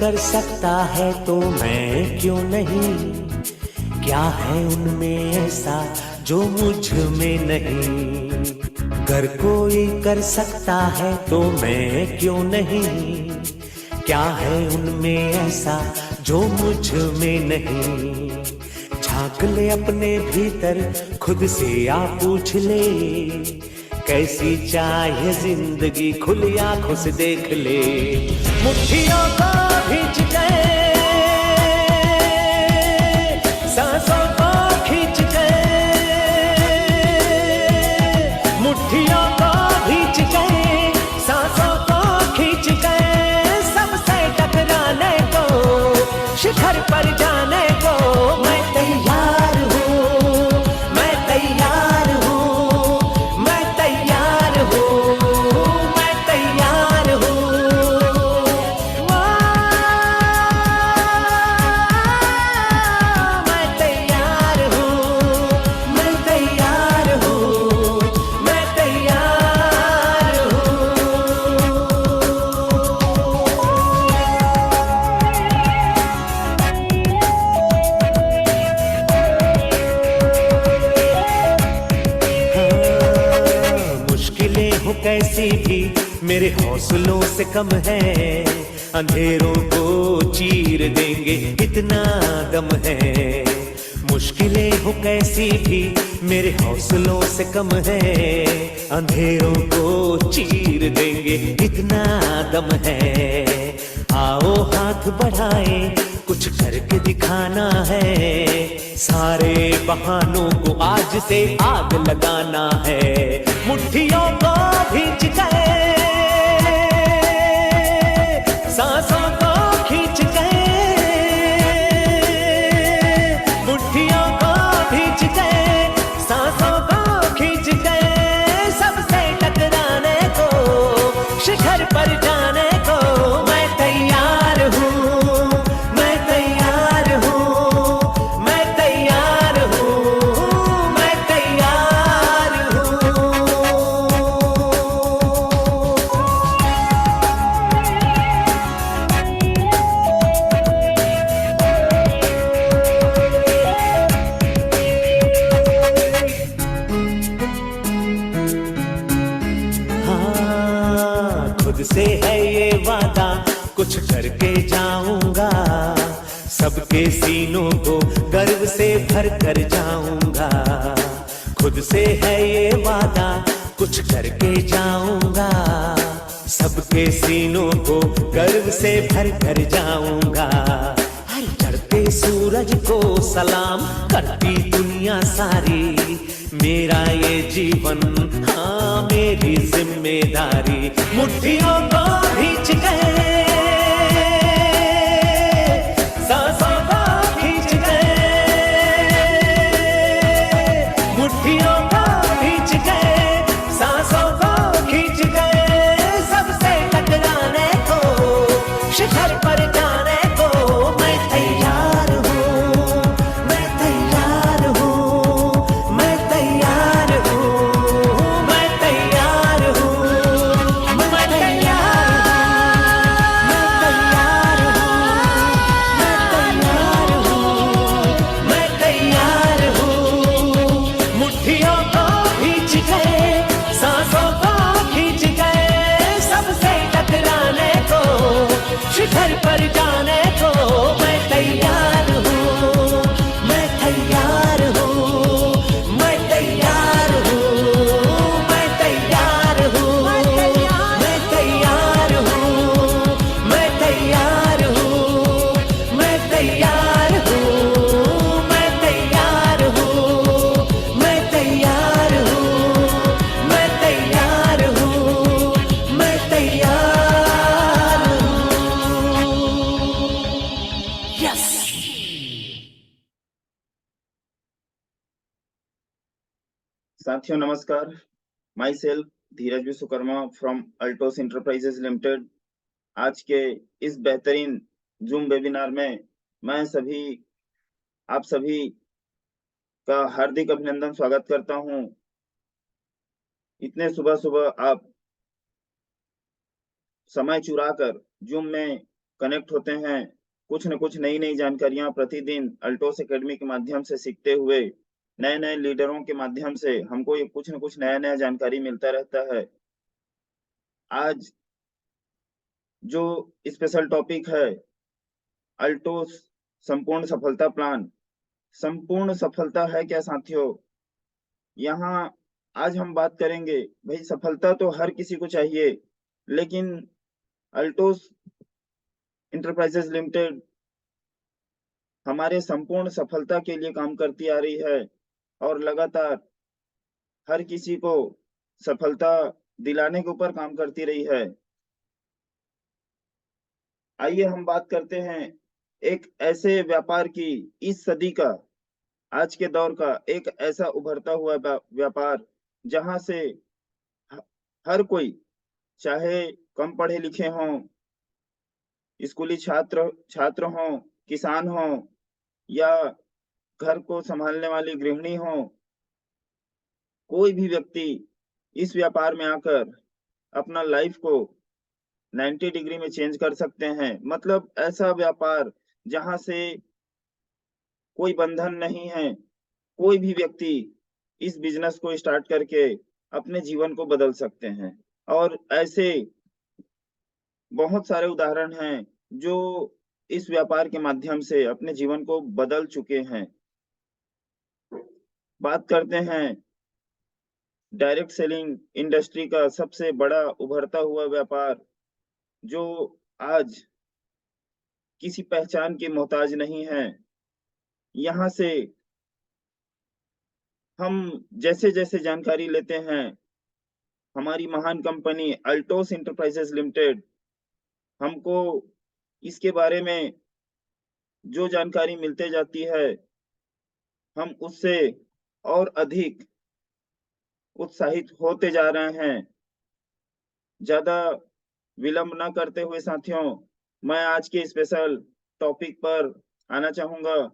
कर सकता है तो मैं क्यों नहीं? क्या है उनमें ऐसा जो मुझ में नहीं? अगर कोई कर सकता है तो मैं क्यों नहीं? क्या है उनमें ऐसा जो मुझ में नहीं? झांक ले अपने भीतर, खुद से आ पूछ ले, कैसी चाहे जिंदगी, खुली आंखों से देख ले। मुट्ठियों को भींच के, सांसों को खींच के, मुट्ठियों को भींच के, सांसों को खींच के, सबसे टकराने को, शिखर पर जाने को मैं तैयार हूँ, मैं तैयार हूँ, मैं तैयार हूँ, मैं तैयार हूँ। मैं तैयार हूँ, मैं तैयार हूँ, मैं तैयार हूँ। मुश्किलें हो कैसी भी मेरे हौसलों से कम है, अंधेरों को चीर देंगे इतना दम है। मुश्किलें हो कैसी भी मेरे हौसलों से कम है, अंधेरों को चीर देंगे इतना दम है। आओ हाथ बढ़ाए, कुछ करके दिखाना है, सारे बहानों को आज से आग लगाना है। मुट्ठियों को भींच के, सांसों को खींच के, मुट्ठियों को भींच के, सांसों को खींच के, सबसे टकराने को, शिखर पर जाने को मैं तैयार हूँ, मैं तैयार हूँ, मैं तैयार हूँ, मैं तैयार हूँ। हाँ, खुद से है ये वादा, कुछ करके जाऊंगा, सबके सीनों को गर्व से भर कर जाऊंगा। खुद से है ये वादा, कुछ करके जाऊंगा, सबके सीनों को गर्व से भर कर जाऊंगा। हर चढ़ते सूरज को सलाम करती दुनिया सारी, मेरा ये जीवन हाँ मेरी जिम्मेदारी। मुट्ठियों को भींच गए, सांसों को खींच गए, मुट्ठियों को भींच गए, सांसों को खींच गए, सबसे टकराने को, शिखर पर जाने को मैं तैयार हूँ, मैं तैयार हूँ, मैं तैयार हूँ, मैं तैयार हूँ, मैं तैयार हूँ, मैं तैयार हूँ। मुट्ठियों को भींच गए, सांसों को खींच गए, सबसे टकराने को, शिखर पर जाने को मैं तैयार हूँ, मैं तैयार हूँ, मैं तैयार हूँ, मैं तैयार हूँ, मैं तैयार हूँ, मैं तैयार हूँ, मैं तैयार हूँ, मैं तैयार हूँ, मैं तैयार हूँ, मैं तैयार हूँ, मैं तैयार हूँ। यस। साथियों नमस्कार, my self Dheeraj Vishwakarma from Altos enterprises limited. आज के इस बेहतरीन जूम वेबिनार में मैं आप सभी का हार्दिक अभिनंदन स्वागत करता हूं। इतने सुबह सुबह आप समय चुराकर जूम में कनेक्ट होते हैं, कुछ न कुछ नई-नई जानकारियाँ प्रतिदिन अल्टोस एकेडमी के माध्यम से सीखते हुए, नए-नए लीडरों के माध्यम से हमको ये कुछ न कुछ नया-नया जानकारी मिलता रहता है। आज जो स्पेशल टॉपिक है, अल्टोस संपूर्ण सफलता प्लान। संपूर्ण सफलता है क्या साथियों? यहाँ आज हम बात करेंगे, भई सफलता तो हर किसी को चाहिए, लेकिन अल्टोस एंटरप्राइजेज लिमिटेड हमारे संपूर्ण सफलता के लिए काम करती आ रही है और लगातार हर किसी को सफलता दिलाने के ऊपर काम करती रही है। आइए हम बात करते हैं एक ऐसे व्यापार की, इस सदी का, आज के दौर का एक ऐसा उभरता हुआ व्यापार जहां से ह- हर कोई, चाहे कम पढ़े लिखे हों, स्कूली छात्र छात्र हों, किसान हों या घर को संभालने वाली गृहिणी हों, कोई भी व्यक्ति इस व्यापार में आकर अपना लाइफ को 90 डिग्री में चेंज कर सकते हैं। मतलब ऐसा व्यापार जहां से कोई बंधन नहीं है, कोई भी व्यक्ति इस बिजनेस को स्टार्ट करके अपने जीवन को बदल सकते हैं। और ऐसे बहुत सारे उदाहरण हैं जो इस व्यापार के माध्यम से अपने जीवन को बदल चुके हैं। बात करते हैं डायरेक्ट सेलिंग इंडस्ट्री का सबसे बड़ा उभरता हुआ व्यापार, जो आज किसी पहचान की मोहताज नहीं है। यहाँ से हम जैसे-जैसे जानकारी लेते हैं, हमारी महान कंपनी अल्टोस एंटरप्राइजेज लिमिटेड हमको इसके बारे में जो जानकारी मिलते जाती है, हम उससे और अधिक उत्साहित होते जा रहे हैं। ज़्यादा विलंब ना करते हुए साथियों, मैं आज के स्पेशल टॉपिक पर आना चाहूँगा।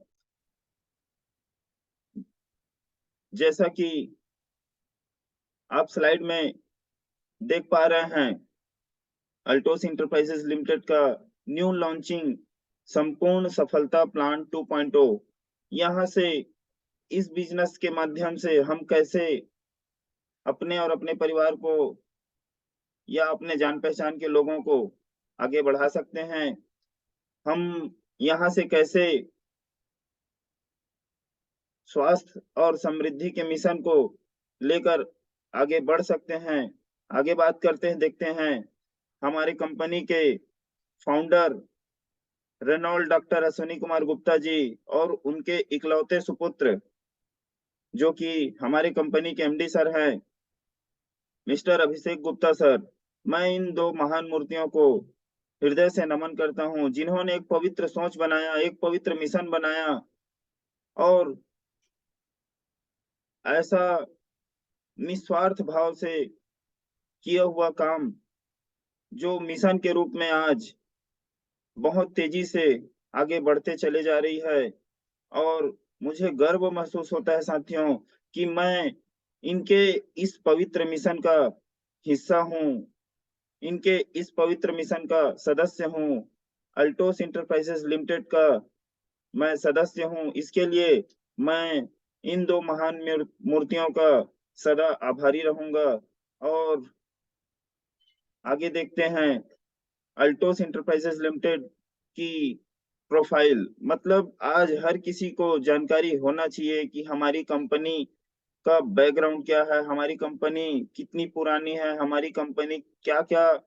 जैसा कि आप स्लाइड में देख पा रहे हैं, अल्टोस एंटरप्राइजेज लिमिटेड का न्यू लॉन्चिंग संपूर्ण सफलता प्लान 2.0। यहाँ से इस बिजनेस के माध्यम से हम कैसे अपने और अपने परिवार को या अपने जान पहचान के लोगों को आगे बढ़ा सकते हैं। हम यहाँ से कैसे स्वास्थ्य और समृद्धि के मिशन को लेकर आगे बढ़ सकते हैं। आगे बात करते हैं, देखते हैं हमारी कंपनी के फाउंडर रेनॉल्ड डॉक्टर अश्विनी कुमार गुप्ता जी और उनके इकलौते सुपुत्र, जो कि हमारी कंपनी के एमडी सर हैं, मिस्टर अभिषेक गुप्ता सर। मैं इन दो महान मूर्तियों को हृदय से नमन करता हूं, जिन्होंने एक पवित्र सोच बनाया, एक पवित्र मिशन बनाया और ऐसा निस्वार्थ भाव से किया हुआ काम, जो मिशन के रूप में आज बहुत तेजी से आगे बढ़ते चले जा रही है। और मुझे गर्व महसूस होता है साथियों कि मैं इनके इस पवित्र मिशन का हिस्सा हूँ, इनके इस पवित्र मिशन का सदस्य हूँ। अल्टोस एंटरप्राइजेज लिमिटेड का मैं सदस्य हूँ। इसके लिए मैं इन दो महान मूर्तियों का सदा आभारी रहूंगा। और आगे देखते हैं अल्टोस एंटरप्राइजेज लिमिटेड की प्रोफाइल। मतलब आज हर किसी को जानकारी होना चाहिए कि हमारी कंपनी का बैकग्राउंड क्या है, हमारी कंपनी कितनी पुरानी है, हमारी कंपनी क्या-क्या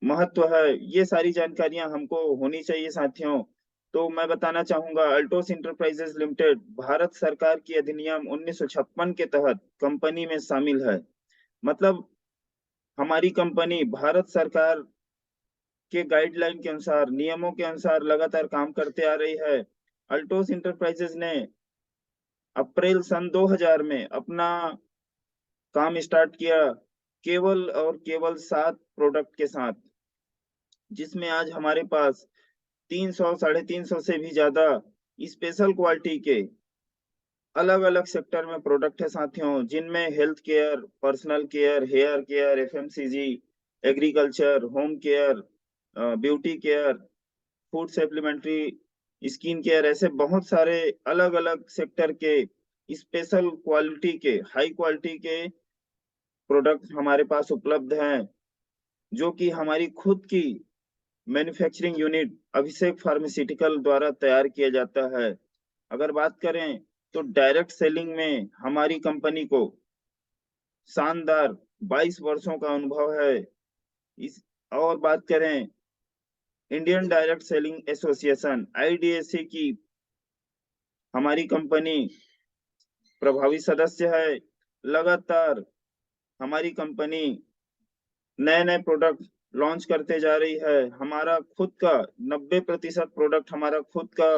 महत्व है, ये सारी जानकारियां हमको होनी चाहिए साथियों। तो मैं बताना चाहूंगा, अल्टोस एंटरप्राइजेज लिमिटेड भारत सरकार की अधिनियम 1956 के तहत कंपनी में शामिल है। मतलब हमारी कंपनी भारत सरकार के गाइडलाइन के अनुसार, नियमों के अनुसार लगातार काम करते आ रही है। अल्टोस एंटरप्राइजेज ने अप्रैल सन 2000 में अपना काम स्टार्ट किया, केवल और केवल 7 प्रोडक्ट के साथ, जिसमें आज हमारे पास 300 साढ़े 300 से भी ज्यादा स्पेशल क्वालिटी के अलग-अलग सेक्टर में प्रोडक्ट है साथियों, जिनमें health care, personal care, hair care, FMCG, agriculture, home care, beauty care, food supplementary, skin care, ऐसे बहुत सारे अलग अलग सेक्टर के स्पेशल क्वालिटी के, हाई क्वालिटी के प्रोडक्ट हमारे पास उपलब्ध हैं, जो कि हमारी खुद की मैन्युफैक्चरिंग यूनिट अभिषेक फार्मास्यूटिकल द्वारा तैयार किया जाता है। अगर बात करें तो डायरेक्ट सेलिंग में हमारी कंपनी को शानदार 22 वर्षों का अनुभव है। इस और बात करें इंडियन डायरेक्ट सेलिंग एसोसिएशन आईडीएसी की हमारी कंपनी प्रभावी सदस्य है। लगातार हमारी कंपनी नए नए प्रोडक्ट लॉन्च करते जा रही है। हमारा खुद का 90% प्रोडक्ट हमारा खुद का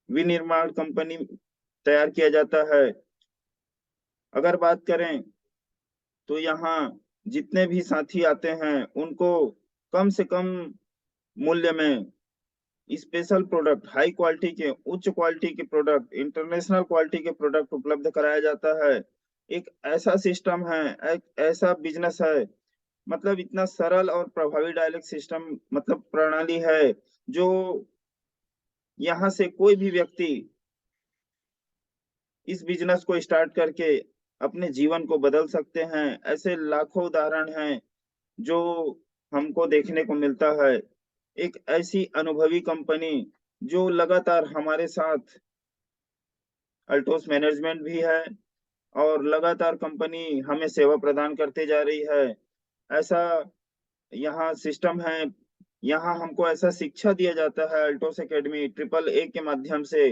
विनिर्माण कंपनी तैयार किया जाता है। अगर बात करें तो यहाँ जितने भी साथी आते हैं उनको कम से कम मूल्य में स्पेशल प्रोडक्ट, हाई क्वालिटी के, उच्च क्वालिटी के प्रोडक्ट, इंटरनेशनल क्वालिटी के प्रोडक्ट उपलब्ध कराया जाता है। एक ऐसा सिस्टम है, एक ऐसा बिजनेस है, मतलब इतना सरल और प्रभावी डायरेक्ट सिस्टम, मतलब प्रणाली है, जो यहाँ से कोई भी व्यक्ति इस बिजनेस को स्टार्ट करके अपने जीवन को बदल सकते हैं। ऐसे लाखों उदाहरण हैं जो हमको देखने को मिलता है। एक ऐसी अनुभवी कंपनी जो लगातार हमारे साथ अल्टोस मैनेजमेंट भी है और लगातार कंपनी हमें सेवा प्रदान करते जा रही है। ऐसा यहाँ सिस्टम है, यहाँ हमको ऐसा शिक्षा दिया जाता है अल्टोस एकेडमी ट्रिपल ए के माध्यम से।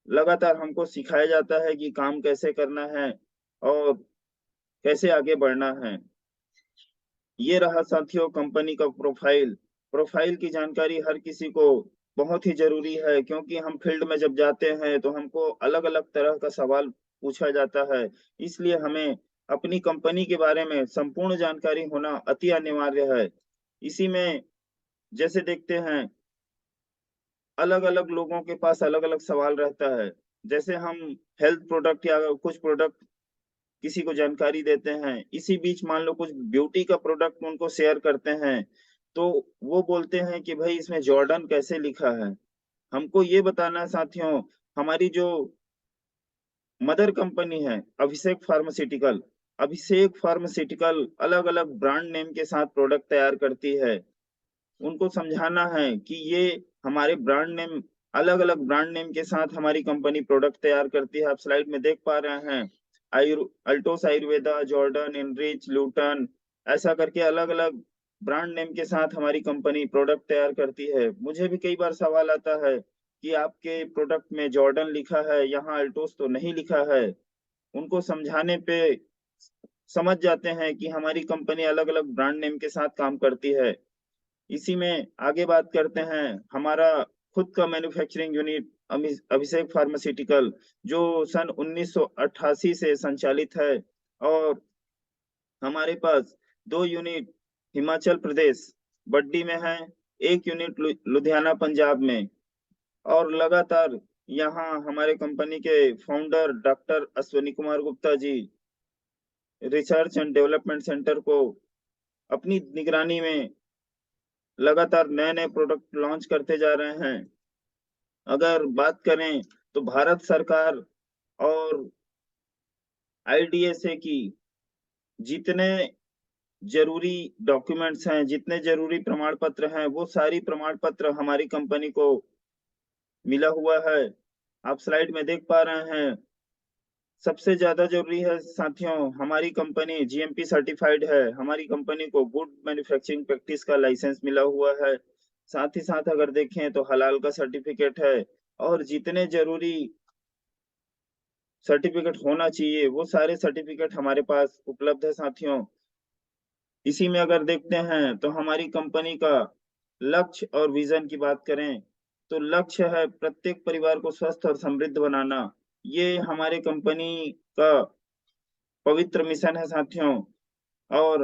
लगातार हमको सिखाया जाता है कि काम कैसे करना है और कैसे आगे बढ़ना है। ये रहा साथियों कंपनी का प्रोफाइल। प्रोफाइल की जानकारी हर किसी को बहुत ही ज़रूरी है, क्योंकि हम फील्ड में जब जाते हैं तो हमको अलग-अलग तरह का सवाल पूछा जाता है। इसलिए हमें अपनी कंपनी के बारे में संपूर्ण जानकारी होना अति अनिवार्य है। इसी में जैसे देखते हैं अलग-अलग लोगों के पास अलग-अलग सवाल रहता है। जैसे हम हेल्थ प्रोडक्ट या कुछ प्रोडक्ट किसी को जानकारी देते हैं, इसी बीच मान लो कुछ ब्यूटी का प्रोडक्ट उनको शेयर करते हैं, तो वो बोलते हैं कि भाई इसमें जॉर्डन कैसे लिखा है? हमको ये बताना है साथियों, हमारी जो मदर कंपनी है अभिषेक फार्मास्यूटिकल अलग-अलग ब्रांड नेम के साथ प्रोडक्ट तैयार करती है। उनको समझाना है कि ये हमारे ब्रांड नेम अलग-अलग ब्रांड नेम के साथ हमारी कंपनी प्रोडक्ट तैयार करती है। आप स्लाइड में देख पा रहे हैं। Altos Ayurveda, Jordan, enrich, Luton, ऐसा करके अलग-अलग ब्रांड नेम के साथ हमारी कंपनी प्रोडक्ट तैयार करती है। मुझे भी कई बार सवाल आता है कि आपके प्रोडक्ट में जॉर्डन लिखा है, यहाँ अल्टोस तो नहीं लिखा है। उनको समझाने पे समझ जाते हैं कि हमारी कंपनी अलग-अलग ब्रांड नेम के साथ काम करती है। इसी में आगे बात करते हैं हमारा खुद का मैन्युफैक्चरिंग यूनिट अभिषेक फार्मास्यूटिकल, जो सन 1988 से संचालित है और हमारे पास 2 यूनिट हिमाचल प्रदेश बड्डी में है, 1 यूनिट लुधियाना पंजाब में। और लगातार यहाँ हमारे कंपनी के founder doctor Ashwini Kumar Gupta ji research and development centre को अपनी निगरानी में लगातार नए-नए प्रोडक्ट लॉन्च करते जा रहे हैं। अगर बात करें तो भारत सरकार और आईडीएसए की जितने ज़रूरी डॉक्यूमेंट्स हैं, जितने ज़रूरी प्रमाण पत्र हैं, वो सारी प्रमाण पत्र हमारी कंपनी को मिला हुआ है। आप स्लाइड में देख पा रहे हैं। सबसे ज़्यादा ज़रूरी है साथियों, हमारी कंपनी जीएमपी सर्टिफाइड है। हमारी कंपनी को गुड मैन्युफैक्चरिंग प्रैक्टिस का लाइसेंस मिला हुआ है। साथ ही साथ अगर देखें तो हलाल का सर्टिफिकेट है और जितने ज़रूरी सर्टिफिकेट होना चाहिए, वो सारे सर्टिफिकेट हमारे पास उपलब्ध है साथियों। इसी में अगर देखते हैं तो हमारी कंपनी का लक्ष्य और विज़न की बात करें, तो लक्ष्य है प्रत्येक परिवार को स्वस्थ और समृद्ध बनाना। ये हमारे कंपनी का पवित्र मिशन है साथियों। और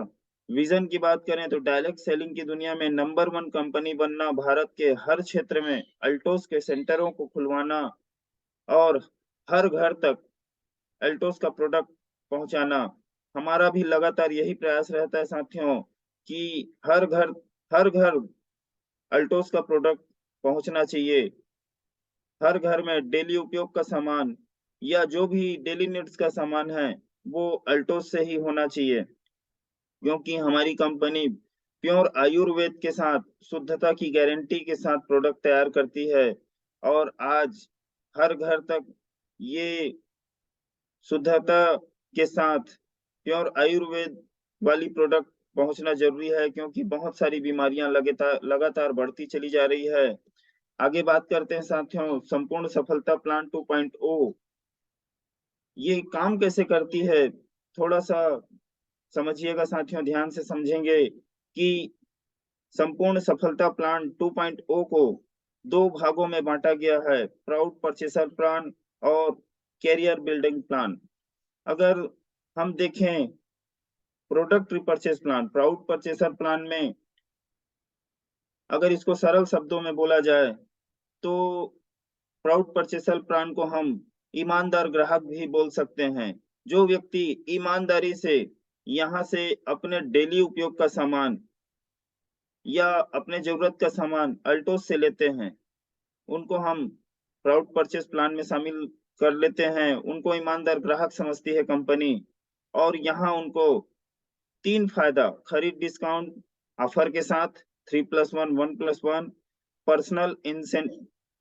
विजन की बात करें तो डायरेक्ट सेलिंग की दुनिया में नंबर 1 कंपनी बनना, भारत के हर क्षेत्र में अल्टोस के सेंटरों को खुलवाना और हर घर तक अल्टोस का प्रोडक्ट पहुंचाना। हमारा भी लगातार यही प्रयास रहता है साथियों कि हर घर अल्टोस का प्रोडक्ट पहुंचना चाहिए। हर घर में डेली उपयोग का सामान या जो भी डेली नीड्स का सामान है, वो अल्टोस से ही होना चाहिए। क्योंकि हमारी कंपनी प्योर आयुर्वेद के साथ शुद्धता की गारंटी के साथ प्रोडक्ट तैयार करती है और आज हर घर तक ये शुद्धता के साथ प्योर आयुर्वेद वाली प्रोडक्ट पहुंचना जरूरी है, क्योंकि बहुत सारी बीमारियां लगातार लगातार बढ़ती चली जा रही है। आगे बात करते हैं साथियों, संपूर्ण सफलता प्लान 2.0 ये काम कैसे करती है, थोड़ा सा समझिएगा साथियों, ध्यान से समझेंगे कि संपूर्ण सफलता प्लान 2.0 को दो भागों में बांटा गया है, प्राउड परचेसर प्लान और कैरियर बिल्डिंग प्लान। अगर हम देखें product repurchase plan, proud purchaser plan में अगर इसको सरल शब्दों में बोला जाए तो प्राउड परचेसर प्लान को हम ईमानदार ग्राहक भी बोल सकते हैं। जो व्यक्ति ईमानदारी से यहाँ से अपने डेली उपयोग का सामान या अपने जरूरत का सामान अल्टोस से लेते हैं, उनको हम प्राउड परचेस प्लान में शामिल कर लेते हैं। उनको ईमानदार ग्राहक समझती है कंपनी और यहाँ उनको 3 फायदा, खरीद डिस्काउंट ऑफर के साथ 3+1 1+1, पर्सनल इंसेंट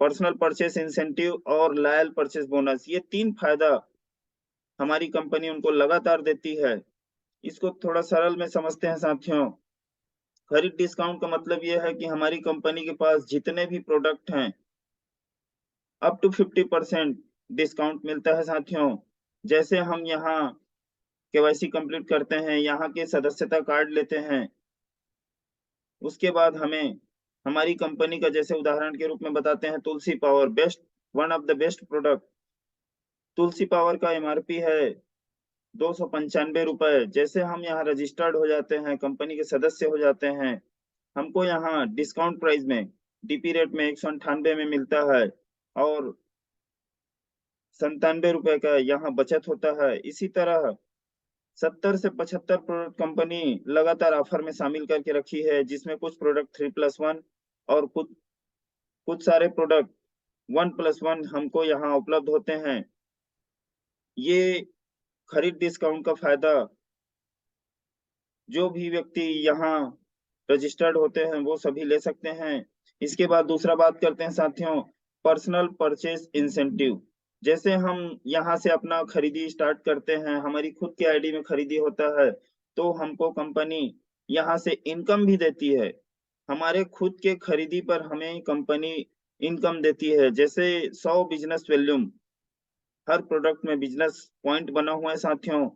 पर्सनल परचेस इंसेंटिव और लॉयल परचेस बोनस, ये 3 फायदा हमारी कंपनी उनको लगातार देती है। इसको थोड़ा सरल में समझते हैं साथियों। खरीद डिस्काउंट का मतलब ये है कि हमारी कंपनी के पास जितने भी प्रोडक्ट हैं, अप टू 50% डिस्काउंट मिलता है साथियों। जैसे हम यहाँ केवाईसी कंप्लीट करते हैं, यहाँ के सदस्यता कार्ड लेते हैं, उसके बाद हमें हमारी कंपनी का जैसे उदाहरण के रूप में बताते हैं Tulsi power, one of the best product. Tulsi power का एमआरपी है 295 रुपए। जैसे हम यहाँ रजिस्टर्ड हो जाते हैं, कंपनी के सदस्य हो जाते हैं, हमको यहाँ डिस्काउंट प्राइस में डीपी रेट में 198 में मिलता है और 97 रुपए का यहाँ बचत होता है। इसी तरह 70 से 75 प्रोडक्ट कंपनी लगातार ऑफर में शामिल करके रखी है, जिसमें कुछ प्रोडक्ट 3+1 और कुछ कुछ सारे प्रोडक्ट 1+1 हमको यहाँ उपलब्ध होते हैं। ये खरीद डिस्काउंट का फायदा जो भी व्यक्ति यहाँ रजिस्टर्ड होते हैं वो सभी ले सकते हैं। इसके बाद दूसरा बात करते हैं साथियों, पर्सनल परचेज इंसेंटिव। जैसे हम यहाँ से अपना खरीदी स्टार्ट करते हैं, हमारी खुद की आईडी में खरीदी होता है, तो हमको कंपनी यहाँ से इनकम भी देती है। हमारे खुद के खरीदी पर हमें कंपनी इनकम देती है। जैसे 100 बिजनेस वैल्यूम, हर प्रोडक्ट में बिजनेस पॉइंट बना हुआ है साथियों।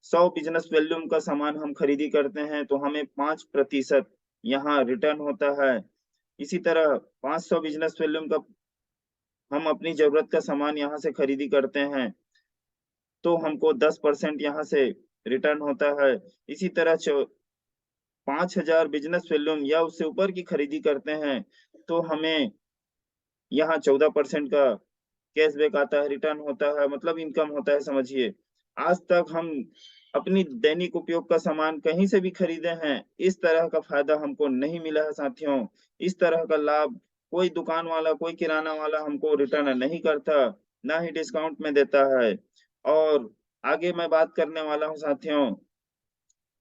100 बिजनेस वॉल्यूम का सामान हम खरीदी करते हैं तो हमें 5% यहाँ रिटर्न होता है। इसी तरह 500 बिजनेस वॉल्यूम का हम अपनी जरूरत का सामान यहाँ से खरीदी करते हैं तो हमको 10% यहाँ से रिटर्न होता है। इसी तरह 5,000 बिजनेस वॉल्यूम या उससे ऊपर की खरीदी करते हैं तो हमें यहाँ 14% का कैशबैक आता है, रिटर्न होता है, मतलब इनकम होता है समझिए। आज तक हम अपनी दैनिक उपयोग का सामान कहीं से भी खरीदे हैं, इस तरह का फायदा हमको नहीं मिला है साथियों। इस तरह का लाभ कोई दुकान वाला, कोई किराना वाला हमको रिटर्न नहीं करता, ना ही डिस्काउंट में देता है। और आगे मैं बात करने वाला हूँ साथियों,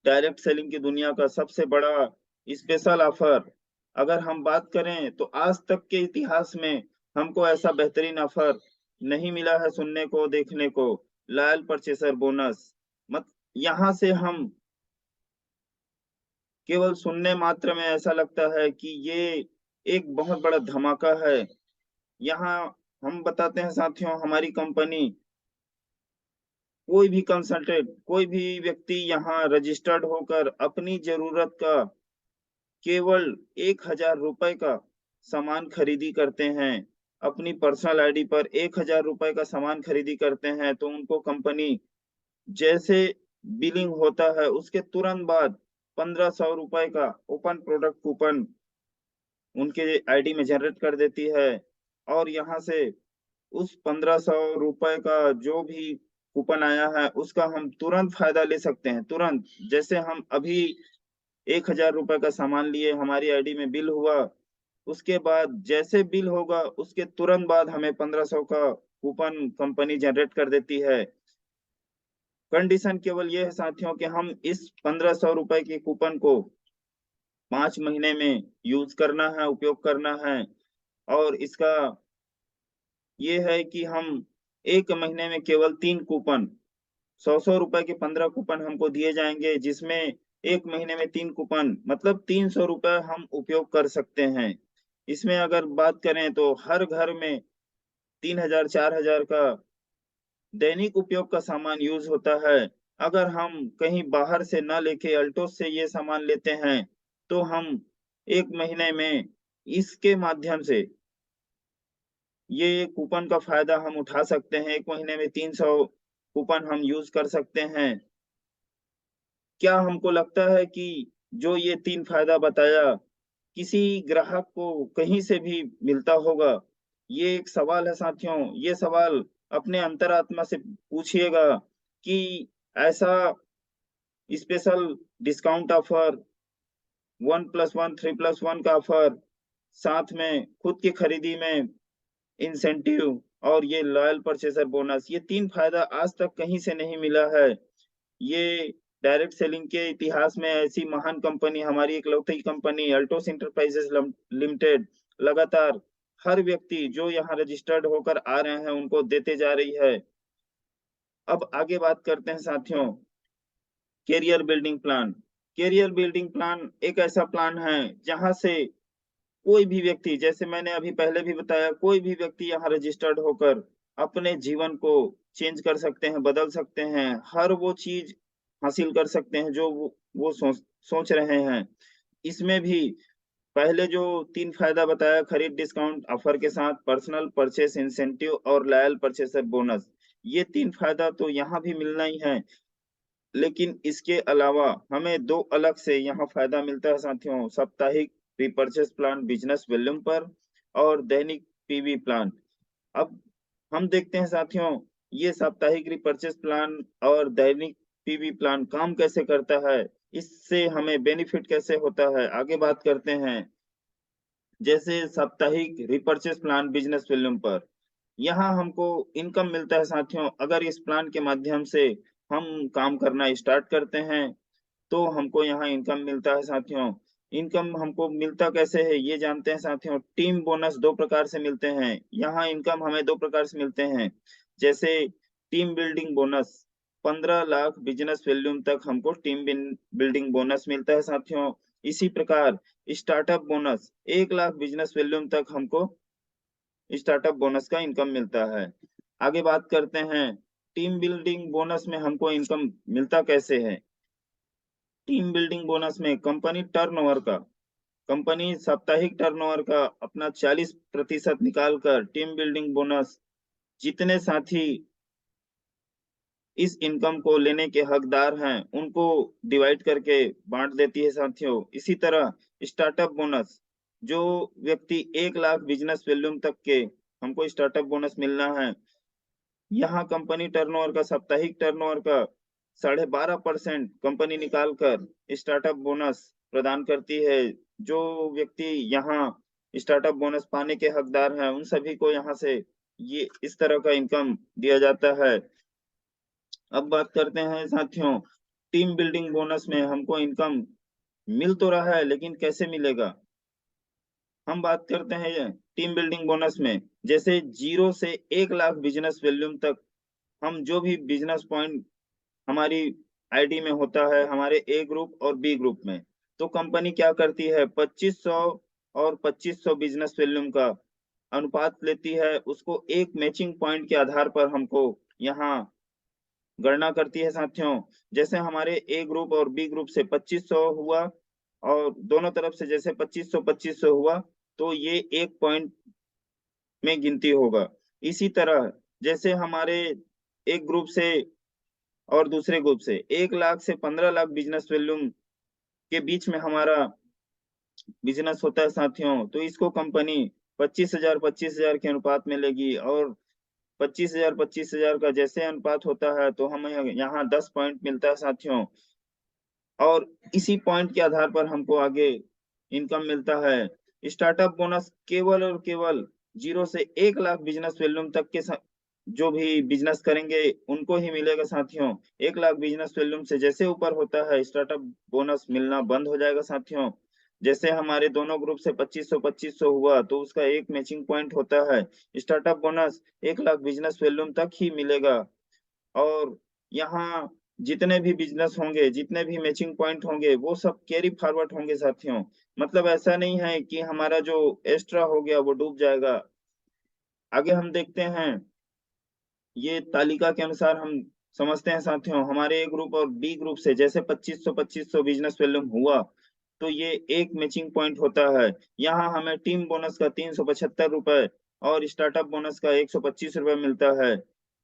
डायरेक्ट सेलिंग की दुनिया का सबसे बड़ा स्पेशल ऑफर। अगर हम बात करें तो आज तक के इतिहास में हमको ऐसा बेहतरीन ऑफर नहीं मिला है सुनने को, देखने को। लॉयल परचेसर बोनस, मत यहाँ से हम केवल सुनने मात्र में ऐसा लगता है कि ये एक बहुत बड़ा धमाका है। यहाँ हम बताते हैं साथियों, हमारी कंपनी कोई भी कंसल्टेंट, कोई भी व्यक्ति यहाँ रजिस्टर्ड होकर अपनी जरूरत का केवल 1,000 रुपए का सामान खरीदी करते हैं, अपनी पर्सनल आईडी पर 1,000 रुपए का सामान खरीदी करते हैं तो उनको कंपनी जैसे बिलिंग होता है उसके तुरंत बाद 1,500 रुपए का ओपन प्रोडक्ट कूपन उनके आईडी में जनरेट कर देती है और यहाँ से उस 1,500 रुपए का जो भी कूपन आया है उसका हम तुरंत फायदा ले सकते हैं, तुरंत। जैसे हम अभी 1,000 रुपए का सामान लिए, हमारी आईडी में बिल हुआ, उसके बाद जैसे बिल होगा उसके तुरंत बाद हमें 1500 का कूपन कंपनी जनरेट कर देती है। कंडीशन केवल ये है साथियों कि हम इस 1500 रुपए के कूपन को 5 महीने में यूज करना है, उपयोग करना है। और इसका ये है कि हम 1 महीने में केवल 3 कूपन, 100-100 रुपए के 15 कूपन हमको दिए जाएंगे, जिसमें 1 महीने में 3 कूपन मतलब 300 रुपए हम उपयोग कर सकते हैं। इसमें अगर बात करें तो हर घर में 3,000-4,000 का दैनिक उपयोग का सामान यूज होता है। अगर हम कहीं बाहर से न लेके अल्टोस से ये सामान लेते हैं तो हम 1 महीने में इसके माध्यम से ये कूपन का फायदा हम उठा सकते हैं। 1 महीने में 300 कूपन हम यूज कर सकते हैं। क्या हमको लगता है कि जो ये 3 फायदा बताया किसी ग्राहक को कहीं से भी मिलता होगा? ये एक सवाल है साथियों। ये सवाल अपने अंतरात्मा से पूछिएगा कि ऐसा स्पेशल डिस्काउंट ऑफर, 1+1 3+1 का ऑफर, साथ में खुद की खरीदी में इंसेंटिव और ये लॉयल परचेजर बोनस, ये 3 फायदा आज तक कहीं से नहीं मिला है। ये डायरेक्ट सेलिंग के इतिहास में ऐसी महान कंपनी, हमारी इकलौती कंपनी अल्टोस एंटरप्राइजेज लिमिटेड लगातार हर व्यक्ति जो यहाँ रजिस्टर्ड होकर आ रहे हैं उनको देते जा रही है। अब आगे बात करते हैं साथियों, career building plan. Career building plan एक ऐसा प्लान है जहां से कोई भी व्यक्ति, जैसे मैंने अभी पहले भी बताया, कोई भी व्यक्ति यहाँ रजिस्टर्ड होकर अपने जीवन को चेंज कर सकते हैं, बदल सकते हैं, हर वो चीज हासिल कर सकते हैं जो वो सोच रहे हैं। इसमें भी पहले जो 3 फायदा बताया, खरीद डिस्काउंट ऑफर के साथ, पर्सनल परचेस इंसेंटिव और लॉयल परचेसर बोनस, ये 3 फायदा तो यहाँ भी मिलना ही है। लेकिन इसके अलावा हमें 2 अलग से यहाँ फायदा मिलता है साथियों, साप्ताहिक रिपर्चेस प्लान बिजनेस वॉल्यूम पर और दैनिक पीवी प्लान। अब हम देखते हैं साथियों, ये साप्ताहिक रिपर्चेस प्लान और दैनिक पीवी प्लान काम कैसे करता है, इससे हमें बेनिफिट कैसे होता है, आगे बात करते हैं। जैसे साप्ताहिक रिपर्चेस प्लान बिजनेस वॉल्यूम पर, यहाँ हमको इनकम मिलता है साथियों। अगर इस प्लान के माध्यम से हम काम करना स्टार्ट करते हैं तो हमको यहाँ इनकम मिलता है साथियों। इनकम हमको मिलता कैसे है ये जानते हैं साथियों। टीम बोनस 2 प्रकार से मिलते हैं। यहाँ इनकम हमें 2 प्रकार से मिलते हैं। जैसे team building bonus, 15 lakh business volume तक हमको टीम बिल्डिंग बोनस मिलता है साथियों। इसी प्रकार startup bonus, 1 lakh business volume तक हमको स्टार्टअप बोनस का इनकम मिलता है। आगे बात करते हैं, टीम बिल्डिंग बोनस में हमको इनकम मिलता कैसे है। टीम बिल्डिंग बोनस में कंपनी साप्ताहिक टर्नओवर का अपना 40% निकालकर टीम बिल्डिंग बोनस जितने साथी इस इनकम को लेने के हकदार हैं उनको डिवाइड करके बांट देती है साथियों। इसी तरह स्टार्टअप बोनस, जो व्यक्ति 1 लाख बिजनेस वॉल्यूम तक के हमको स्टार्टअप बोनस मिलना है, यहाँ कंपनी टर्नओवर का साप्ताहिक टर्नओवर का 12.5% कंपनी निकाल कर स्टार्टअप बोनस प्रदान करती है। जो व्यक्ति यहाँ स्टार्टअप बोनस पाने के हकदार हैं उन सभी को यहाँ से ये इस तरह का इनकम दिया जाता है। अब बात करते हैं साथियों, टीम बिल्डिंग बोनस में हमको इनकम मिल तो रहा है लेकिन कैसे मिलेगा। हम बात करते हैं टीम बिल्डिंग बोनस में, जैसे 0 से 1 लाख बिजनेस वॉल्यूम तक हम जो भी बिजनेस पॉइंट हमारी आईडी में होता है, हमारे ए ग्रुप और बी ग्रुप में, तो कंपनी क्या करती है, 2500 और 2500 बिजनेस वॉल्यूम का अनुपात लेती है। उसको एक मैचिंग पॉइंट के आधार पर हमको यहाँ गणना करती है साथियों। जैसे हमारे ए ग्रुप और बी ग्रुप से 2500 हुआ और दोनों तरफ से जैसे 2500 हुआ तो ये एक पॉइंट में गिनती होगा। इसी तरह जैसे हमारे एक ग्रुप से और दूसरे ग्रुप से 1 लाख से 15 लाख बिजनेस वॉल्यूम के बीच में हमारा बिजनेस होता है साथियों, तो इसको कंपनी 25,000 के अनुपात में लेगी और 25,000 का जैसे अनुपात होता है तो हमें यहाँ 10 पॉइंट मिलता है साथियों। और इसी पॉइंट के आधार पर हमको आगे इनकम मिलता है। स्टार्टअप बोनस केवल और केवल 0 से 1 लाख बिजनेस वॉल्यूम तक के जो भी बिजनेस करेंगे उनको ही मिलेगा साथियों। 1 लाख बिजनेस वॉल्यूम से जैसे ऊपर होता है स्टार्टअप बोनस मिलना बंद हो जाएगा साथियों। जैसे हमारे दोनों ग्रुप से 2500 हुआ तो उसका एक मैचिंग पॉइंट होता है। Startup bonus 1 lakh business volume तक ही मिलेगा। और यहाँ जितने भी बिजनेस होंगे, जितने भी मैचिंग पॉइंट होंगे, वो सब कैरी फॉरवर्ड होंगे साथियों। मतलब ऐसा नहीं है कि हमारा जो एक्स्ट्रा हो गया वो डूब जाएगा। आगे हम देखते हैं, ये तालिका के अनुसार हम समझते हैं साथियों। हमारे ए ग्रुप और बी ग्रुप से जैसे 2500 बिजनेस वॉल्यूम हुआ तो ये एक मैचिंग पॉइंट होता है। यहाँ हमें टीम बोनस का 375 रुपए और स्टार्टअप बोनस का 125 रुपए मिलता है।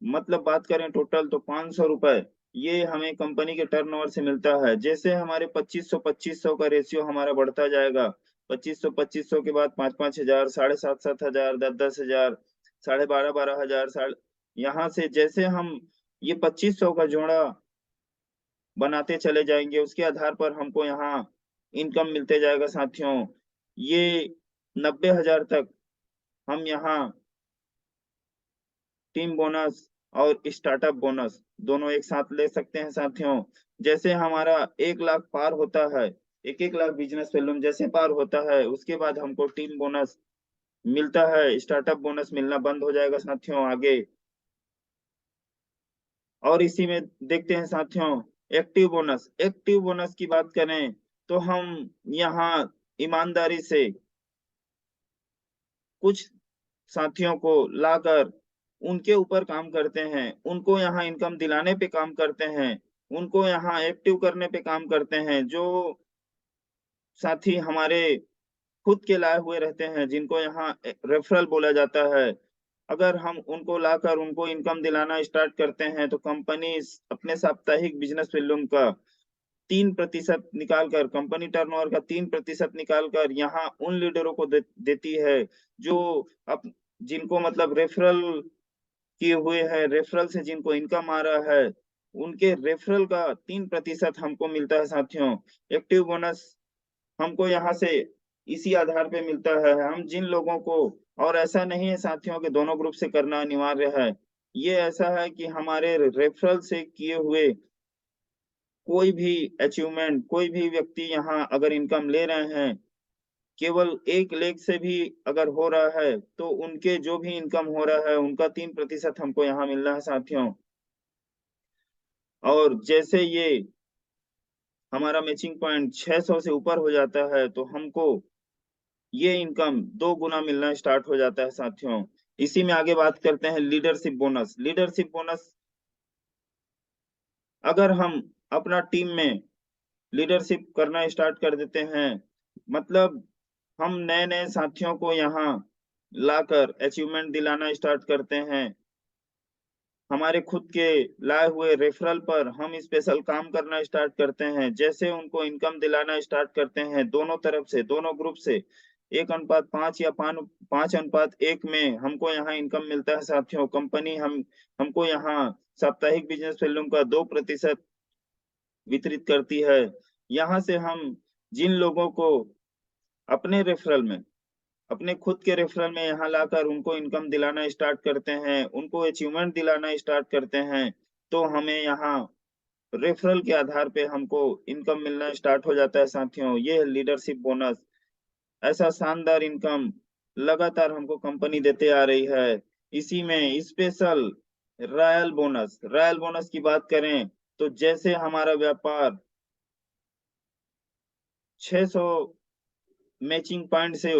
मतलब बात करें टोटल तो 500 रुपए ये हमें कंपनी के टर्नओवर से मिलता है। जैसे हमारे 2500 का रेशियो हमारा बढ़ता जाएगा, 2500 के बाद 5,000, 7,500, 10,000, 12,500 यहाँ से जैसे हम ये 2500 का जोड़ा बनाते चले जाएंगे उसके आधार पर हमको यहाँ इनकम मिलते जाएगा साथियों। ये 90,000 तक हम यहाँ टीम बोनस और स्टार्टअप बोनस दोनों एक साथ ले सकते हैं साथियों। जैसे हमारा 1 लाख पार होता है, 1 लाख बिजनेस वॉल्यूम जैसे पार होता है उसके बाद हमको टीम बोनस मिलता है, स्टार्टअप बोनस मिलना बंद हो जाएगा साथियों आगे। और इसी में देखते हैं साथियों एक्टिव बोनस की बात करें तो हम यहाँ ईमानदारी से कुछ साथियों को लाकर उनके ऊपर काम करते हैं, उनको यहाँ इनकम दिलाने पे काम करते हैं, उनको यहाँ एक्टिव करने पे काम करते हैं। जो साथी हमारे खुद के लाए हुए रहते हैं जिनको यहाँ रेफरल बोला जाता है, अगर हम उनको लाकर उनको इनकम दिलाना स्टार्ट करते हैं तो कंपनी अपने साप्ताहिक बिजनेस वॉल्यूम का 3% निकाल कर, कंपनी टर्नओवर का 3% निकाल कर यहाँ उन लीडरों को देती है जो अप जिनको मतलब रेफरल किए हुए हैं, रेफरल से जिनको इनकम आ रहा है, उनके रेफरल का 3% हमको मिलता है साथियों। एक्टिव बोनस हमको यहाँ से इसी आधार पे मिलता है। हम जिन लोगों को, और ऐसा नहीं है साथियों कि दोनों ग्रुप से करना अनिवार्य है, ये ऐसा है कि हमारे रेफरल से किए हुए कोई भी अचीवमेंट, कोई भी व्यक्ति यहाँ अगर इनकम ले रहे हैं, केवल 1 लेग से भी अगर हो रहा है, तो उनके जो भी इनकम हो रहा है, उनका 3% हमको यहाँ मिल रहा है साथियों। और जैसे ये हमारा मैचिंग पॉइंट 600 से ऊपर हो जाता है, तो हमको ये इनकम 2 गुना मिलना स्टार्ट हो जाता है साथियों। इसी में आगे बात करते हैं लीडरशिप बोनस। लीडरशिप बोनस अगर हम अपना टीम में लीडरशिप करना स्टार्ट कर देते हैं, मतलब हम नए-नए साथियों को यहाँ लाकर अचीवमेंट दिलाना स्टार्ट करते हैं। हमारे खुद के लाए हुए रेफरल पर हम स्पेशल काम करना स्टार्ट करते हैं। जैसे उनको इनकम दिलाना स्टार्ट करते हैं दोनों तरफ से, दोनों ग्रुप से 1:5 या 5:1 में हमको यहाँ इनकम मिलता है साथियों। कंपनी हमको यहाँ साप्ताहिक बिजनेस वॉल्यूम का 2% वितरित करती है। यहाँ से हम जिन लोगों को अपने रेफरल में, अपने खुद के रेफरल में यहाँ लाकर उनको इनकम दिलाना स्टार्ट करते हैं, उनको अचीवमेंट दिलाना स्टार्ट करते हैं, तो हमें यहाँ रेफरल के आधार पे हमको इनकम मिलना स्टार्ट हो जाता है साथियों। ये है लीडरशिप बोनस। ऐसा शानदार इनकम लगातार हमको कंपनी देते आ रही है। इसी में स्पेशल रॉयल बोनस की बात करें तो जैसे हमारा व्यापार 600 मैचिंग पॉइंट से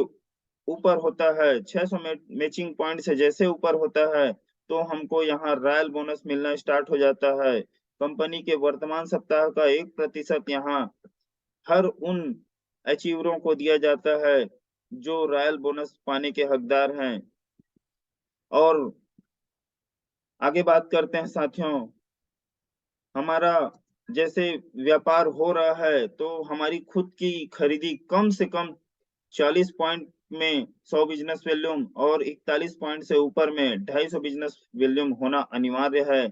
ऊपर होता है, 600 मैचिंग पॉइंट से जैसे ऊपर होता है तो हमको यहाँ रॉयल बोनस मिलना स्टार्ट हो जाता है। कंपनी के वर्तमान सप्ताह का 1% यहाँ हर उन अचीवरों को दिया जाता है जो रॉयल बोनस पाने के हकदार हैं। और आगे बात करते हैं साथियों, हमारा जैसे व्यापार हो रहा है तो हमारी खुद की खरीदी कम से कम 40 पॉइंट में 100 बिजनेस वॉल्यूम और 41 पॉइंट से ऊपर में 250 बिजनेस वॉल्यूम होना अनिवार्य है।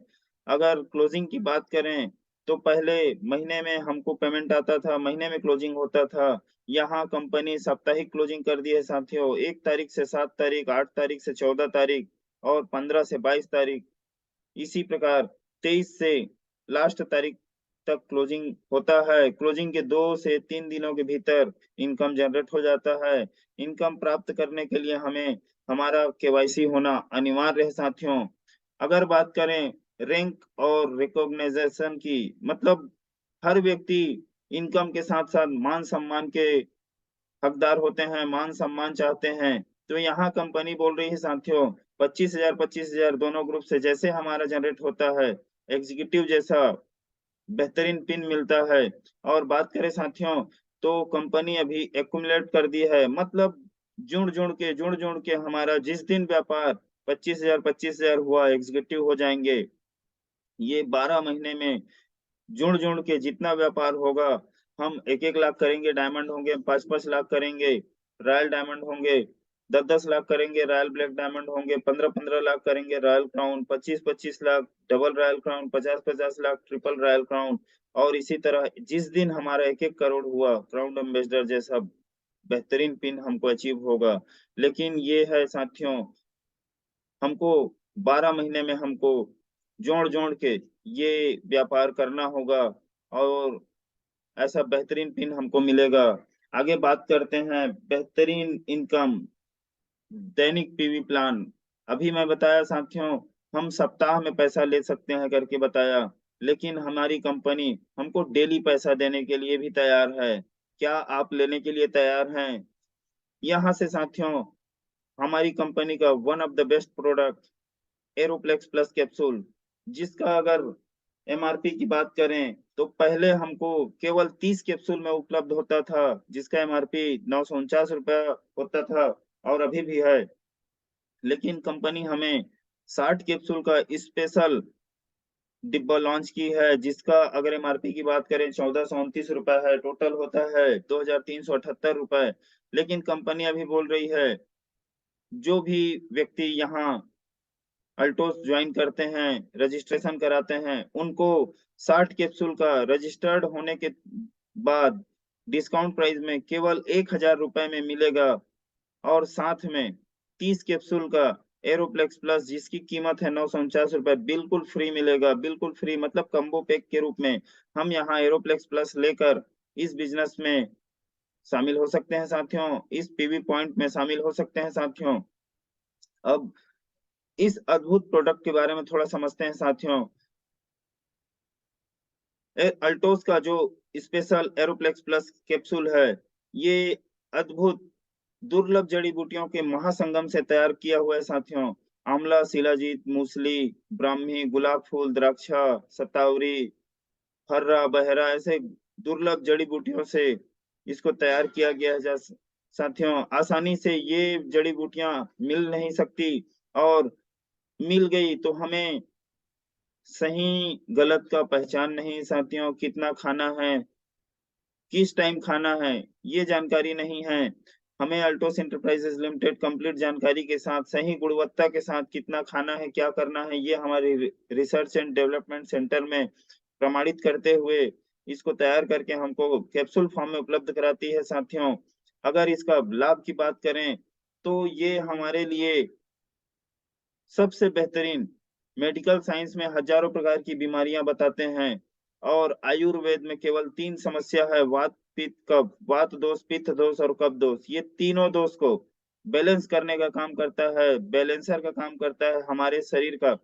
अगर क्लोजिंग की बात करें तो पहले महीने में हमको पेमेंट आता था, महीने में क्लोजिंग होता था। यहाँ कंपनी साप्ताहिक क्लोजिंग कर दी है साथियों, 1 तारीख से 7 तारीख, 8 तारीख से 14 तारीख और 15 से 22 तारीख। इसी प्रकार 23 से लास्ट तारीख तक क्लोजिंग होता है। क्लोजिंग के 2 से 3 दिनों के भीतर इनकम जनरेट हो जाता है। इनकम प्राप्त करने के लिए हमें हमारा केवाईसी होना अनिवार्य है साथियों। अगर बात करें रैंक और रिकॉग्नाइजेशन की, मतलब हर व्यक्ति इनकम के साथ-साथ मान-सम्मान के हकदार होते हैं, मान-सम्मान चाहते हैं। तो यहाँ कंपनी बोल रही है साथियों 25,000 दोनों ग्रुप से जैसे हमारा जनरेट होता है, एग्जीक्यूटिव जैसा बेहतरीन पिन मिलता है। और बात करें साथियों तो कंपनी अभी एक्युमुलेट कर दी है, मतलब जुड़-जुड़ के हमारा जिस दिन व्यापार 25,000 हुआ एग्जीक्यूटिव हो जाएँगे। ये 12 महीने में जुड़-जुड़ के जितना व्यापार होगा, हम 1-1 लाख करेंगे, डायमंड होंगे, 5-5 लाख करेंगे, रॉयल डायमंड होंगे, 10-10 लाख करेंगे, रॉयल ब्लैक डायमंड होंगे, 15-15 लाख करेंगे, royal crown, 25-25 lakh, double royal crown, 50-50 lakh, triple royal crown. और इसी तरह जिस दिन हमारा 1-1 करोड़ हुआ, क्राउन एम्बेसडर जैसा बेहतरीन पिन हमको अचीव होगा। लेकिन ये है साथियों, हमको 12 महीने में हमको जोड़-जोड़ के ये व्यापार करना होगा और ऐसा बेहतरीन पिन हमको मिलेगा। आगे बात करते हैं बेहतरीन इनकम, दैनिक पीवी प्लान। अभी मैं बताया साथियों, हम सप्ताह में पैसा ले सकते हैं करके बताया, लेकिन हमारी कंपनी हमको डेली पैसा देने के लिए भी तैयार है। क्या आप लेने के लिए तैयार हैं? यहाँ से साथियों, हमारी कंपनी का one of the best product aeroplex plus capsule, जिसका अगर एमआरपी की बात करें तो पहले हमको केवल 30 कैप्सूल में उपलब्ध होता था, जिसका एमआरपी 949 रुपया होता था और अभी भी है। लेकिन कंपनी हमें 60 कैप्सूल का स्पेशल डिब्बा लॉन्च की है, जिसका अगर एमआरपी की बात करें 1429 रुपए है, टोटल होता है 2378 रुपए। लेकिन कंपनी अभी बोल रही है, जो भी व्यक्ति यहाँ अल्टोस ज्वाइन करते हैं, रजिस्ट्रेशन कराते हैं, उनको 60 कैप्सूल का रजिस्टर्ड होने के बाद डिस्काउंट प्राइस में केवल 1000 रुपए में मिलेगा और साथ में 30 कैप्सूल का एरोप्लेक्स प्लस जिसकी कीमत है 949 रुपए बिल्कुल फ्री मिलेगा, बिल्कुल फ्री, मतलब कम्बो पैक के रूप में हम यहाँ एरोप्लेक्स प्लस लेकर इस बिज़नेस में शामिल हो सकते हैं साथियों, इस पीवी पॉइंट में शामिल हो सकते हैं साथियों। अब इस अद्भुत प्रोडक्ट के बारे में थोड़ा समझते हैं साथियों। अल्टोस का जो स्पेशल एरोप्लेक्स प्लस कैप्सूल है, ये अद्भुत दुर्लभ जड़ी-बूटियों के महासंगम से तैयार किया हुआ है साथियों। आंवला, शिलाजीत, मूसली, ब्राह्मी, गुलाब फूल, द्राक्षा, शतावरी, हर्रा, बहरा ऐसे दुर्लभ जड़ी-बूटियों से इसको तैयार किया गया है। साथियों, आसानी से ये जड़ी-बूटियाँ मिल नहीं सकती और मिल गई तो हमें सही गलत का पहचान नहीं साथियों, कितना खाना है, किस टाइम खाना है, ये जानकारी नहीं है। हमें अल्टोस एंटरप्राइजेज़ लिमिटेड कंप्लीट जानकारी के साथ, सही गुणवत्ता के साथ कितना खाना है, क्या करना है, ये हमारे रिसर्च एंड डेवलपमेंट सेंटर में प्रमाणित करते हुए इसको तैयार करके हमको कैप्सूल फॉर्म में उपलब्ध कराती है साथियों। अगर इसका लाभ की बात करें, तो ये हमारे लिए सबसे बेहतरीन मेडिकल साइंस में हजारों प्रकार की बीमारियां बताते हैं और आयुर्वेद में केवल 3 समस्या है, वात, पित्त, कफ, वात दोष, पित्त दोष और कफ दोष। ये तीनों दोष को बैलेंस करने का काम करता है, बैलेंसर का काम करता है हमारे शरीर का।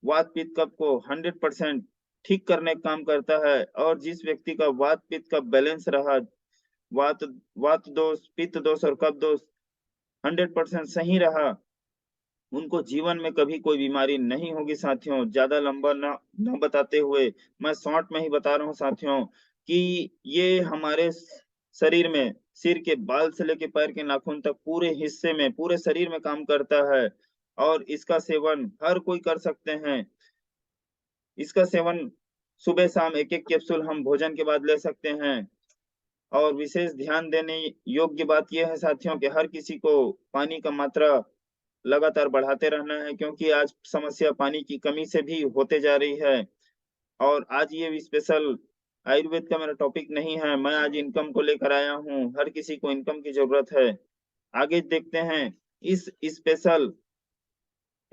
वात, पित्त, कफ को 100% ठीक करने का काम करता है और जिस व्यक्ति का वात, पित्त, कफ बैलेंस रहा, वात वात दोष, पित्त दोष और कफ दोष 100% सही रहा, उनको जीवन में कभी कोई बीमारी नहीं होगी साथियों। ज़्यादा लंबा ना बताते हुए मैं शॉर्ट में ही बता रहा हूँ साथियों कि ये हमारे शरीर में सिर के बाल से लेके पैर के नाखून तक पूरे हिस्से में, पूरे शरीर में काम करता है और इसका सेवन हर कोई कर सकते हैं। इसका सेवन सुबह-शाम 1-1 कैप्सूल हम भोजन के बाद ले सकते हैं। और विशेष ध्यान देने योग्य बात यह है साथियों कि हर किसी को पानी का मात्रा लगातार बढ़ाते रहना है, क्योंकि आज समस्या पानी की कमी से भी होते जा रही है। और आज ये स्पेशल आयुर्वेद का मेरा टॉपिक नहीं है, मैं आज इनकम को लेकर आया हूँ। हर किसी को इनकम की ज़रूरत है। आगे देखते हैं इस स्पेशल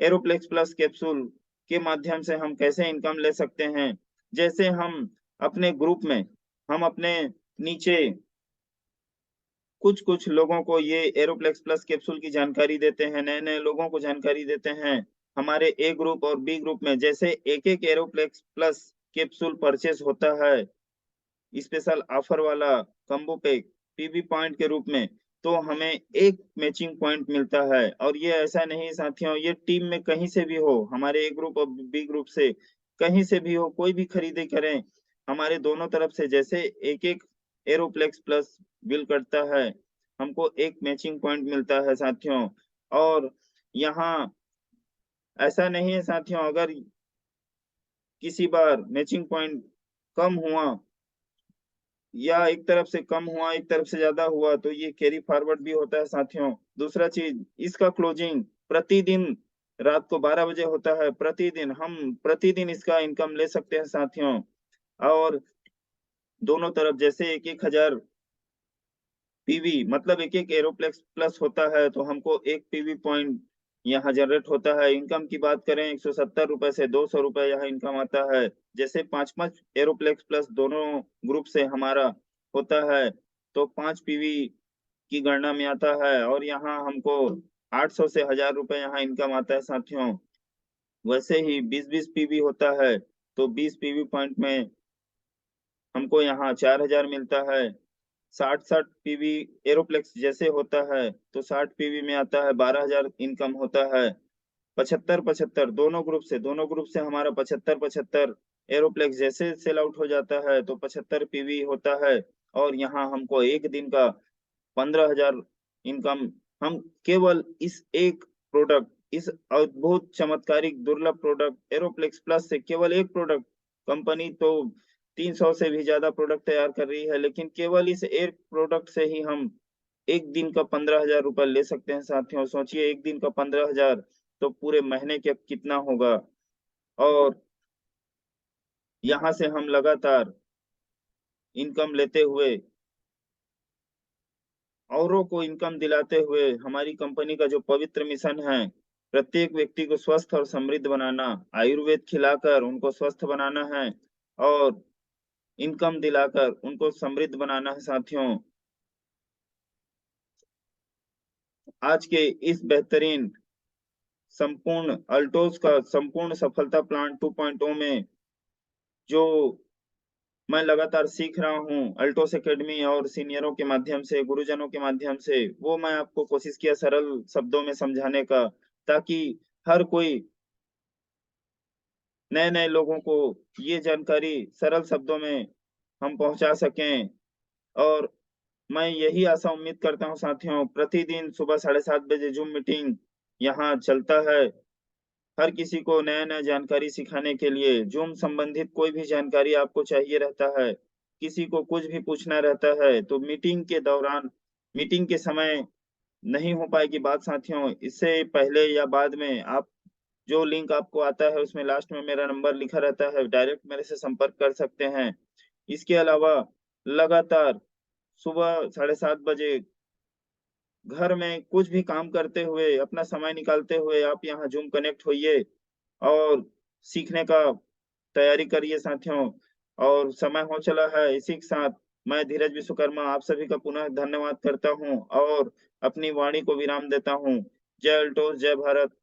एरोप्लेक्स प्लस कैप्सूल के माध्यम से हम कैसे इनकम ले सकते हैं। जैसे हम अपने ग्रुप में हम अपने नीचे कुछ-कुछ लोगों को ये एरोप्लेक्स प्लस कैप्सूल की जानकारी देते हैं, नए-नए लोगों को जानकारी देते हैं। हमारे ए ग्रुप और बी ग्रुप में जैसे एक-एक एरोप्लेक्स प्लस कैप्सूल परचेज़ होता है, स्पेशल ऑफर वाला कॉम्बो पैक पीवी पॉइंट के रूप में, तो हमें एक मैचिंग पॉइंट मिलता है। और ये ऐसा नहीं साथियों, ये टीम में कहीं से भी हो, हमारे ए ग्रुप और बी ग्रुप से कहीं से भी हो, कोई भी खरीदी करें, हमारे दोनों तरफ से जैसे एक-एक एरोप्लेक्स प्लस बिल कटता है, हमको एक मैचिंग पॉइंट मिलता है साथियों। और यहाँ ऐसा नहीं है साथियों, अगर किसी बार मैचिंग पॉइंट कम हुआ या एक तरफ से कम हुआ, एक तरफ से ज़्यादा हुआ, तो ये कैरी फॉरवर्ड भी होता है साथियों। दूसरा चीज़, इसका क्लोजिंग प्रतिदिन रात को 12 बजे होता है, हम प्रतिदिन इसका इनकम ले सकते हैं साथियों। और दोनों तरफ जैसे 1-1 हज़ार पीवी मतलब एक-एक एरोप्लेक्स प्लस होता है, तो हमको 1 पीवी पॉइंट यहाँ जनरेट होता है। इनकम की बात करें ₹170 से ₹200 यहाँ इनकम आता है। जैसे 5-5 एरोप्लेक्स प्लस दोनों ग्रुप से हमारा होता है, तो 5 पीवी की गणना में आता है और यहाँ हमको 800 से ₹1000 यहाँ इनकम आता है साथियों। वैसे ही 20-20 पीवी होता है, तो 20 पीवी पॉइंट में हमको यहाँ 4000 मिलता है। 60-60 पीवी एरोप्लेक्स जैसे होता है, तो 60 पीवी में आता है 12,000 इनकम होता है। 75-75 दोनों ग्रुप से हमारा 75-75 एरोप्लेक्स जैसे सेल आउट हो जाता है, तो 75 पीवी होता है और यहाँ हमको 1 दिन का 15,000 इनकम हम केवल इस एक प्रोडक्ट, इस अद्भुत चमत्कारिक दुर्लभ प्रोडक्ट एरोप्लेक्स प्लस से केवल एक प्रोडक्ट, कंपनी तो 300 से भी ज़्यादा प्रोडक्ट तैयार कर रही है, लेकिन केवल इस एक प्रोडक्ट से ही हम 1 दिन का ₹15,000 ले सकते हैं साथियों। सोचिए 1 दिन का 15,000 तो पूरे महीने का कितना होगा। और यहाँ से हम लगातार इनकम लेते हुए औरों को इनकम दिलाते हुए हमारी कंपनी का जो पवित्र मिशन है, प्रत्येक व्यक्ति को स्वस्थ और समृद्ध बनाना, आयुर्वेद खिलाकर उनको स्वस्थ बनाना है और इनकम दिलाकर उनको समृद्ध बनाना है साथियों। आज के इस बेहतरीन संपूर्ण अल्टोज का संपूर्ण सफलता प्लान 2.0 में जो मैं लगातार सीख रहा हूँ अल्टोस एकेडमी और सीनियरों के माध्यम से, गुरुजनों के माध्यम से, वो मैं आपको कोशिश किया सरल शब्दों में समझाने का, ताकि हर कोई नए-नए लोगों को ये जानकारी सरल शब्दों में हम पहुँचा सकें। और मैं यही आशा उम्मीद करता हूँ साथियों, प्रतिदिन सुबह 7:30 बजे ज़ूम मीटिंग यहाँ चलता है। हर किसी को नया-नया जानकारी सिखाने के लिए ज़ूम संबंधित कोई भी जानकारी आपको चाहिए रहता है, किसी को कुछ भी पूछना रहता है, तो मीटिंग के समय नहीं हो पाएगी बात साथियों। इससे पहले या बाद में आप जो लिंक आपको आता है उसमें लास्ट में मेरा नंबर लिखा रहता है, डायरेक्ट मेरे से संपर्क कर सकते हैं। इसके अलावा लगातार सुबह 7:30 बजे घर में कुछ भी काम करते हुए, अपना समय निकालते हुए आप यहाँ ज़ूम कनेक्ट होइए और सीखने का तैयारी करिए साथियों। और समय हो चला है, इसी के साथ मैं धीरज विश्वकर्मा आप सभी का पुनः धन्यवाद करता हूँ और अपनी वाणी को विराम देता हूँ। जय अल्टोस, जय भारत।